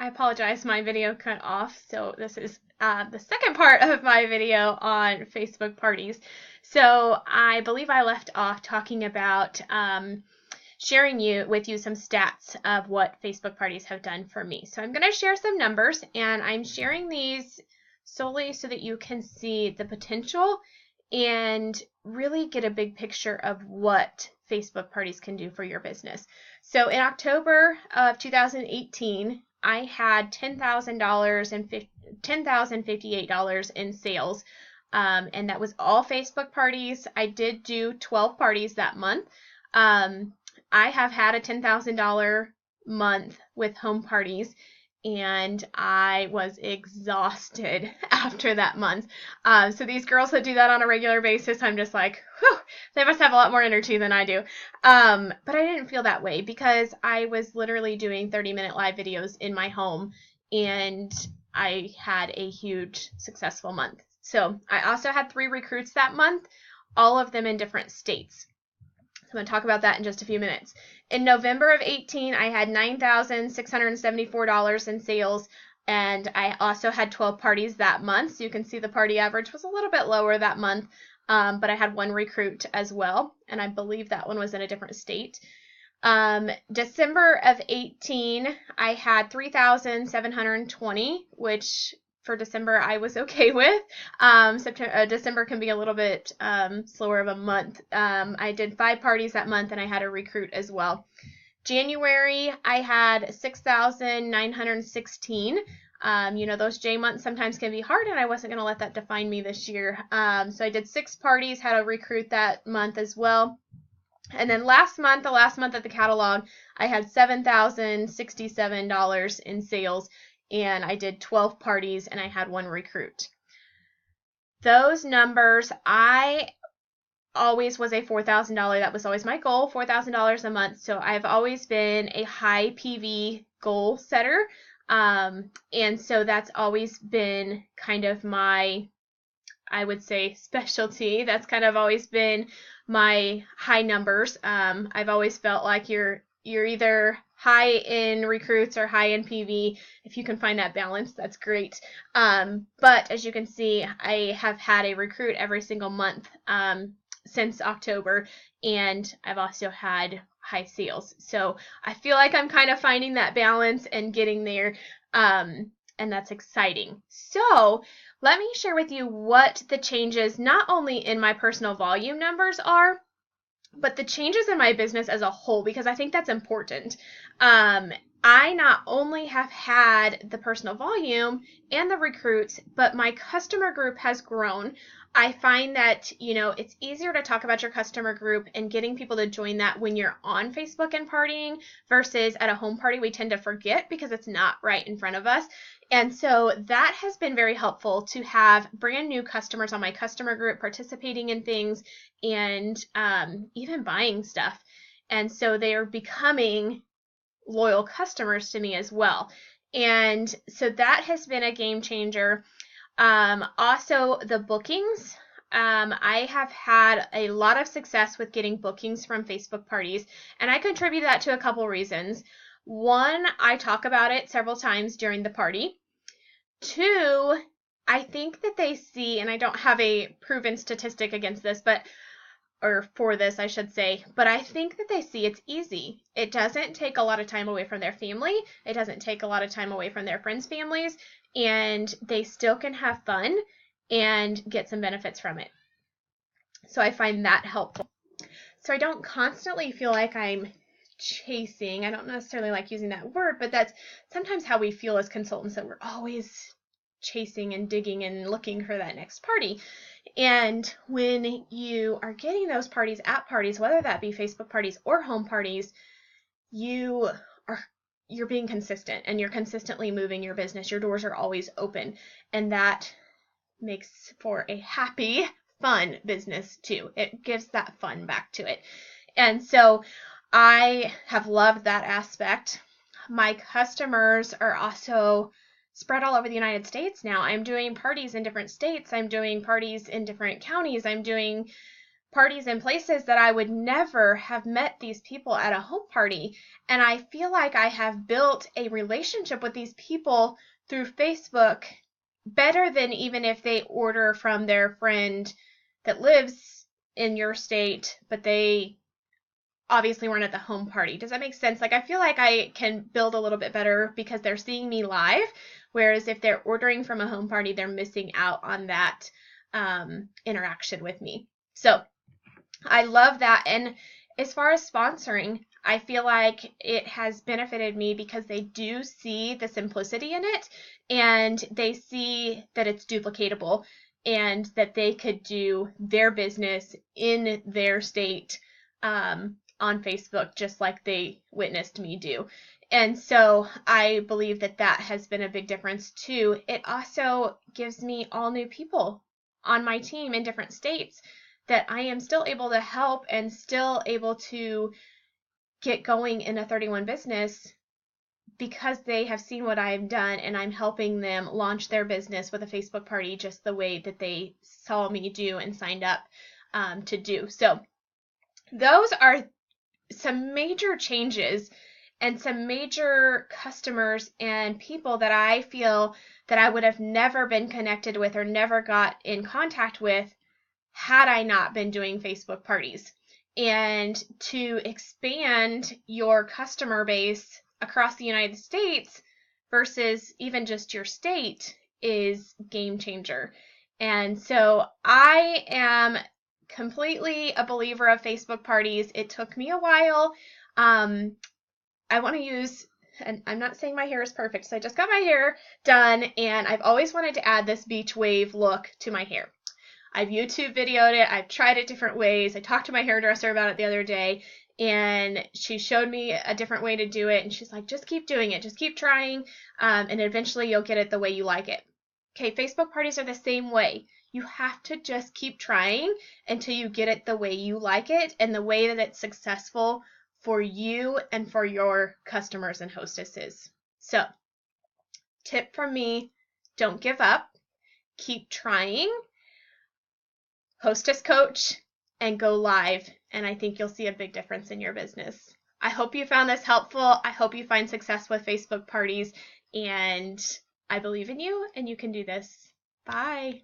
I apologize, my video cut off. So this is the second part of my video on Facebook parties. So I believe I left off talking about sharing with you some stats of what Facebook parties have done for me. So I'm going to share some numbers, and I'm sharing these solely so that you can see the potential and really get a big picture of what Facebook parties can do for your business. So in October of 2018, I had $10,000 and $10,058 in sales, and that was all Facebook parties. I did do 12 parties that month. I have had a $10,000 month with home parties, and I was exhausted after that month. So these girls that do that on a regular basis, I'm just like, whew, they must have a lot more energy than I do. But I didn't feel that way because I was literally doing 30-minute live videos in my home, and I had a huge successful month. So I also had 3 recruits that month, all of them in different states. So I'm going to talk about that in just a few minutes. In November of 18, I had $9,674 in sales, and I also had 12 parties that month. So you can see the party average was a little bit lower that month, but I had 1 recruit as well, and I believe that one was in a different state. December of 18, I had 3,720, which for December I was okay with. December can be a little bit slower of a month. I did 5 parties that month, and I had a recruit as well. January, I had 6,916. Those J months sometimes can be hard, and I wasn't going to let that define me this year. So I did 6 parties, had a recruit that month as well. And then the last month of the catalog, I had $7,067 in sales, and I did 12 parties, and I had 1 recruit. Those numbers, I always was a $4,000. That was always my goal, $4,000 a month. So I've always been a high PV goal setter. And so that's always been kind of my, I would say, specialty. That's kind of always been my high numbers. I've always felt like you're either high in recruits or high in PV. If you can find that balance, that's great. But as you can see, I have had a recruit every single month since October, and I've also had high sales. So I feel like I'm kind of finding that balance and getting there, and that's exciting. So let me share with you what the changes not only in my personal volume numbers are, but the changes in my business as a whole, because I think that's important. I not only have had the personal volume and the recruits, but my customer group has grown. I find that, it's easier to talk about your customer group and getting people to join that when you're on Facebook and partying versus at a home party. We tend to forget because it's not right in front of us. And so that has been very helpful to have brand new customers on my customer group participating in things and even buying stuff. And so they are becoming loyal customers to me as well. And so that has been a game changer. Also, the bookings. I have had a lot of success with getting bookings from Facebook parties, and I contribute that to a couple reasons. 1, I talk about it several times during the party. 2, I think that they see, and I don't have a proven statistic against this, or for this, I should say, but I think that they see it's easy. It doesn't take a lot of time away from their family. It doesn't take a lot of time away from their friends' families, and they still can have fun and get some benefits from it. So I find that helpful. So I don't constantly feel like I'm chasing. I don't necessarily like using that word, but that's sometimes how we feel as consultants, that we're always chasing and digging and looking for that next party. And when you are getting those parties at parties, whether that be Facebook parties or home parties, you're being consistent, and you're consistently moving your business. Your doors are always open, and that makes for a happy, fun business too. It gives that fun back to it. And so I have loved that aspect. My customers are also spread all over the United States now. I'm doing parties in different states. I'm doing parties in different counties. I'm doing parties in places that I would never have met these people at a home party. And I feel like I have built a relationship with these people through Facebook better than even if they order from their friend that lives in your state, but they obviously weren't at the home party. Does that make sense? Like, I feel like I can build a little bit better because they're seeing me live, whereas if they're ordering from a home party, they're missing out on that interaction with me. So I love that. And as far as sponsoring, I feel like it has benefited me because they do see the simplicity in it, and they see that it's duplicatable and that they could do their business in their state on Facebook just like they witnessed me do. And so I believe that that has been a big difference too. It also gives me all new people on my team in different states that I am still able to help and still able to get going in a 31 business because they have seen what I've done, and I'm helping them launch their business with a Facebook party just the way that they saw me do and signed up to do. So those are some major changes and some major customers and people that I feel that I would have never been connected with or never got in contact with had I not been doing Facebook parties. And to expand your customer base across the United States versus even just your state is game changer. And so I am completely a believer of Facebook parties. It took me a while. I want to use, and I'm not saying my hair is perfect, so I just got my hair done, and I've always wanted to add this beach wave look to my hair. I've YouTube videoed it. I've tried it different ways. I talked to my hairdresser about it the other day, and she showed me a different way to do it, and she's like, just keep doing it. Just keep trying, and eventually you'll get it the way you like it. Okay, Facebook parties are the same way. You have to just keep trying until you get it the way you like it and the way that it's successful for you and for your customers and hostesses. So, tip from me, don't give up. Keep trying. Hostess coach and go live, and I think you'll see a big difference in your business. I hope you found this helpful. I hope you find success with Facebook parties, and I believe in you, and you can do this. Bye.